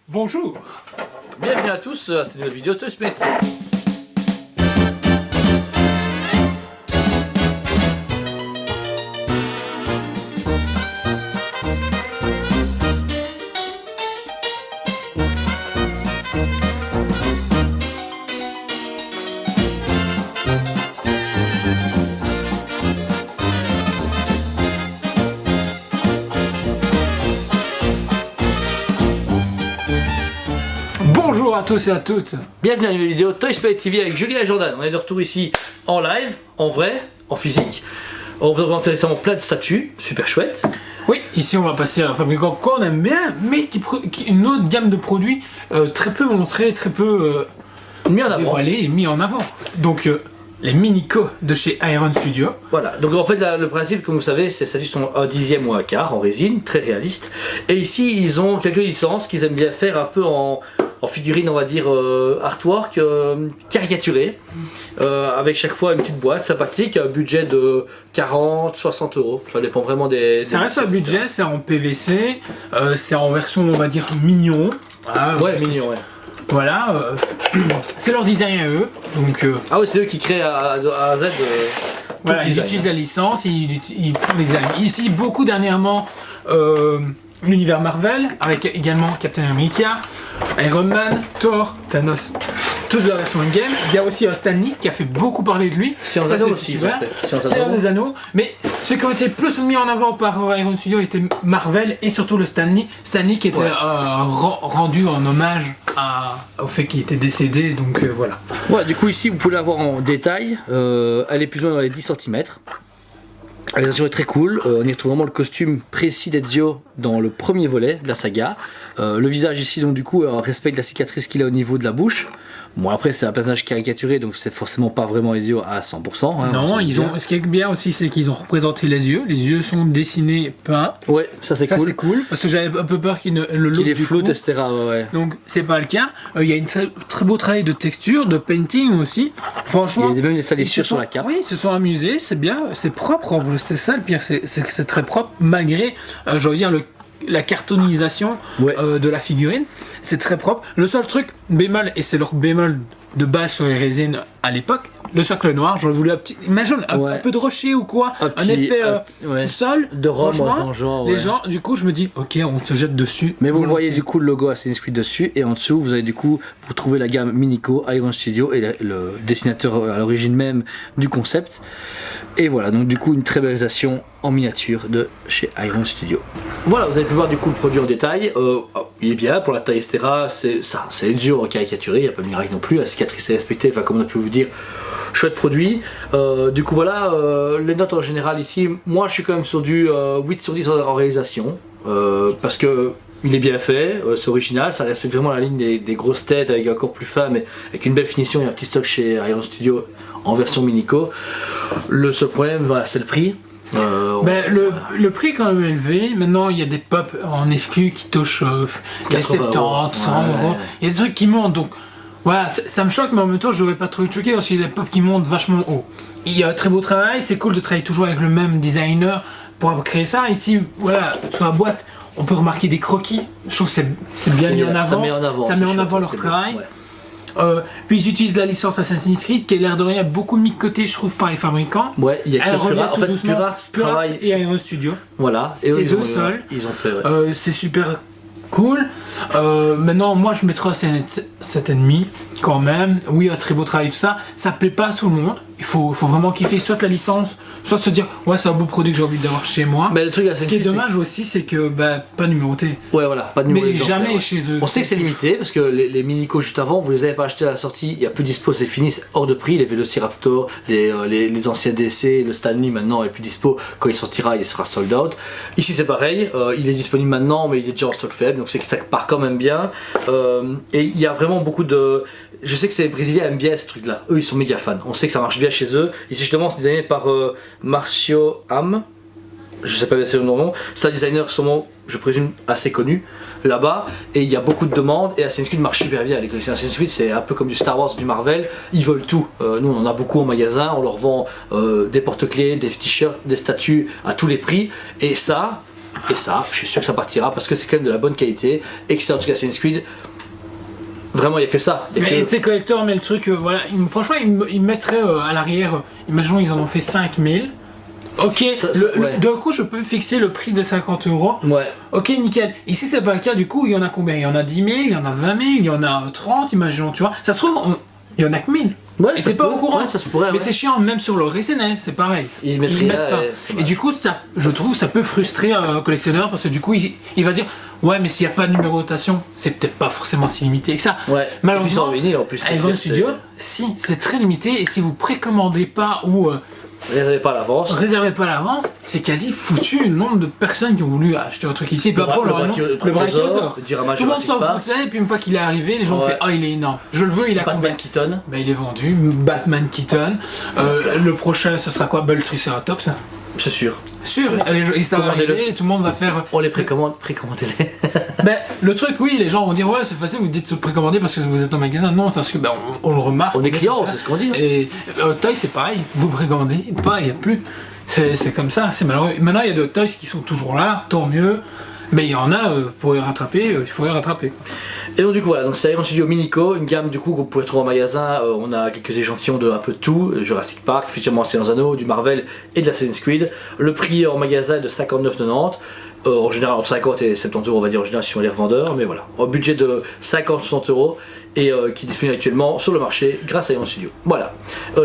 Bonjour. Bienvenue à tous à cette nouvelle vidéo Toy Split. Bonjour à tous et à toutes. Bienvenue à une nouvelle vidéo Toy Split TV avec Julie et Jordan. On est de retour ici en live, en vrai, en physique. On vous a présenté récemment plein de statues, super chouette. Oui, ici on va passer à un fabricant qu'on aime bien, mais qui une autre gamme de produits très peu montrée, très peu Mis en avant. dévoilée et mis en avant. Donc les Minico de chez Iron Studio. Voilà, donc en fait le principe, comme vous savez, ces statues sont un dixième ou un quart en résine, très réaliste. Et ici ils ont quelques licences qu'ils aiment bien faire un peu en figurine, on va dire artwork caricaturé, avec chaque fois une petite boîte sympathique, un budget de 40-60 €. Ça dépend vraiment des. Ça reste un budget, c'est en PVC, c'est en version on va dire mignon. Ah, Ouais, mignon, ouais. Voilà, c'est leur design à eux. Donc Ah oui, c'est eux qui créent à Z. voilà, le ils design, utilisent la licence, ils font des designs. Ici, beaucoup dernièrement, l'univers Marvel, avec également Captain America, Iron Man, Thor, Thanos, toutes la version in-game. Il y a aussi Stan Lee qui a fait beaucoup parler de lui. Seigneur Ça, des Anneaux c'est aussi, super. ils ont fait. Seigneur des Seigneur Anneaux. des Anneaux. Mais ceux qui ont été plus mis en avant par Iron Studio étaient Marvel et surtout le Stan Lee. Stan Lee qui était Ouais. rendu en hommage au fait qu'il était décédé. Donc voilà. Ouais, du coup ici vous pouvez la voir en détail, elle est plus ou moins dans les 10 cm. Elle est très cool, on y retrouve vraiment le costume précis d'Ezio dans le premier volet de la saga. Le visage ici donc du coup respecte la cicatrice qu'il a au niveau de la bouche. Bon après c'est un personnage caricaturé donc c'est forcément pas vraiment Ezio à 100%. Hein, Non, on ils ont. Ce qui est bien aussi, c'est qu'ils ont représenté les yeux. Les yeux sont dessinés, peints. Ouais, ça c'est Ça cool. c'est cool parce que j'avais un peu peur qu'il ne le look Qu'il est du flotte, coup. etc. Ouais. Donc c'est pas le cas. Il y a une très beau travail de texture, de painting aussi. Franchement, Il y a même des ils se salissures sur sont- la cape. Oui, ils se sont amusés. C'est bien, c'est propre. C'est ça le pire, c'est que c'est très propre malgré, je veux dire la cartonisation Ouais. de la figurine. C'est très propre. Le seul truc bémol et c'est leur bémol de base sur les résines à l'époque. Le socle noir, j'aurais voulu imagine Ouais. un peu de rocher ou quoi, Un un petit, effet ouais. sol De Rome, franchement, dans le genre, les ouais. gens, du coup, je me dis, ok, on se jette dessus. Mais vous volontiers. voyez du coup le logo Assassin's Creed dessus et en dessous vous avez du coup vous trouvez la gamme Minico, Iron Studio et le dessinateur à l'origine même du concept. Et voilà donc du coup une très belle réalisation en miniature de chez Iron Studio. Voilà, vous avez pu voir du coup le produit en détail. Il est bien pour la taille, etc. C'est dur caricaturé, il n'y a pas de miracle non plus. La cicatrice est respectée, enfin comme on a pu vous dire. Chouette produit. Du coup voilà, les notes en général ici, moi je suis quand même sur du 8 sur 10 en réalisation. Parce que il est bien fait, c'est original, ça respecte vraiment la ligne des grosses têtes avec un corps plus fin mais avec une belle finition. Il y a un petit stock chez Iron Studio en version Minico. Le seul problème, voilà, c'est le prix. Ben, le prix est quand même élevé. Maintenant, il y a des pop en exclu qui touchent les 80 70, 100 €. euros. Il y a des trucs qui montent. Donc, voilà, ça me choque, mais en même temps, je n'aurais pas trop choqué parce qu'il y a des pop qui montent vachement haut. Il y a un très beau travail. C'est cool de travailler toujours avec le même designer pour créer ça. Ici, voilà, sur la boîte, on peut remarquer des croquis. Je trouve que c'est bien mis en avant. Ça met en avant, Ça c'est met en chouette, avant leur c'est beau, travail. ouais. Puis ils utilisent la licence Assassin's Creed qui a l'air de rien beaucoup mis de côté, je trouve, par les fabricants. Ouais, il y a Elle que revient Pura. En tout fait, doucement. Pura travaille. et Iron Studio. Voilà, et C'est eux, ils deux ont- seuls. Ils ont fait, ouais. C'est super cool. Maintenant, moi je mettrais 7,5 quand même. Oui, un très beau travail, tout ça. Ça plaît pas à tout le monde. Il faut vraiment kiffer soit la licence, soit se dire ouais, c'est un beau produit que j'ai envie d'avoir chez moi. Mais le truc, Ce qui est dommage aussi, c'est que pas numéroté. Ouais, voilà, pas de numéro Mais d'exemplaire, jamais ouais. chez eux. On sait que c'est limité parce que les Minico juste avant, vous les avez pas achetés à la sortie, il n'y a plus dispo, c'est fini, c'est hors de prix. Les Velociraptor, les anciens DC, le Stanley maintenant est plus dispo. Quand il sortira, il sera sold out. Ici c'est pareil, il est disponible maintenant, mais il est déjà en stock faible, donc c'est que ça part quand même bien. Et il y a vraiment beaucoup de. Je sais que les Brésiliens aiment bien ce truc là, eux ils sont méga fans, on sait que ça marche bien chez eux. Ici justement c'est designé par Marcio Am, je sais pas bien c'est le nom, c'est un designer sûrement, je présume, assez connu là-bas, et il y a beaucoup de demandes, et Assassin's Creed marche super bien. Les collections Assassin's Creed c'est un peu comme du Star Wars, du Marvel, ils veulent tout. Nous on en a beaucoup en magasin, on leur vend des porte-clés, des t-shirts, des statues à tous les prix, et ça Et ça, je suis sûr que ça partira parce que c'est quand même de la bonne qualité et que c'est en tout cas Assassin's Creed. Vraiment, il n'y a que ça. Mais c'est collector, mais le truc, voilà, franchement, ils mettraient à l'arrière, imaginons ils en ont fait 5000. Ok, d'un coup je peux fixer le prix de 50 €. Ouais. Ok, nickel. Ici c'est pas le cas, du coup il y en a combien? Il y en a 10 000, il y en a 20 000, il y en a 30, imaginons, tu vois. Ça se trouve, il y en a que 1000. Ouais, et c'est pas au courant. Ouais, ça se pourrait. Mais ouais. c'est chiant, même sur le Ressenet, c'est pareil. Ils mettent pas. Et du coup, je trouve ça peut frustrer un collectionneur parce que du coup il va dire ouais, mais s'il n'y a pas de numérotation, c'est peut-être pas forcément si limité que ça. Ouais. Malheureusement, vinyle, en plus, Iron Studio, si, c'est très limité et si vous précommandez pas ou réservez pas à l'avance, c'est quasi foutu le nombre de personnes qui ont voulu acheter un truc ici. Et puis après, le brachiosaure, tout le monde s'en foutait, et puis une fois qu'il est arrivé, les gens ont fait oh, il est énorme, je le veux, il a combien? Batman Keaton. Ben, il est vendu, Batman Keaton. Le prochain, ce sera quoi? Bull Triceratops. C'est sûr. Sûr, il s'est arrivé et tout le monde va faire. On les précommandez-les. Ben, le truc, oui, les gens vont dire ouais, c'est facile, vous dites précommander parce que vous êtes en magasin. Non, parce que ben, on le remarque. On est client, c'est ce qu'on dit. Et Toys, c'est pareil, vous précommandez, pas, il n'y a plus. C'est comme ça, c'est malheureux. Maintenant, il y a d'autres Toys qui sont toujours là, tant mieux. Mais il y en a, pour les rattraper, il faut les rattraper. Et donc du coup voilà, donc c'est Iron Studio Minico, une gamme du coup que vous pouvez trouver en magasin. On a quelques échantillons de un peu de tout, Jurassic Park, futurement Seigneur des Anneaux, du Marvel et de l'Assassin's Creed. Le prix en magasin est de 59,90. En général entre 50 et 70 € on va dire en général si on les revendeurs, mais voilà, au budget de 50-60 € et qui est disponible actuellement sur le marché grâce à Iron Studio. Voilà.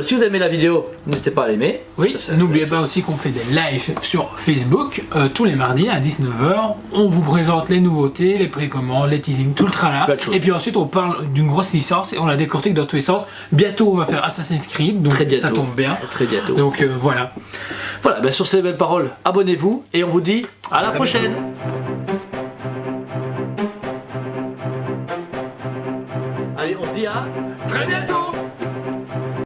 Si vous aimez la vidéo, n'hésitez pas à l'aimer. Oui, n'oubliez pas aussi qu'on fait des lives sur Facebook tous les mardis à 19h. On vous présente les nouveautés, les précommandes, les teasings, tout le tralala. Et puis ensuite on parle d'une grosse licence et on la décortique dans tous les sens. Bientôt on va faire Assassin's Creed, donc ça tombe bien. Très bientôt. Donc voilà. Voilà, ben sur ces belles paroles, abonnez-vous et on vous dit à la prochaine. Allez, on se dit à très bientôt.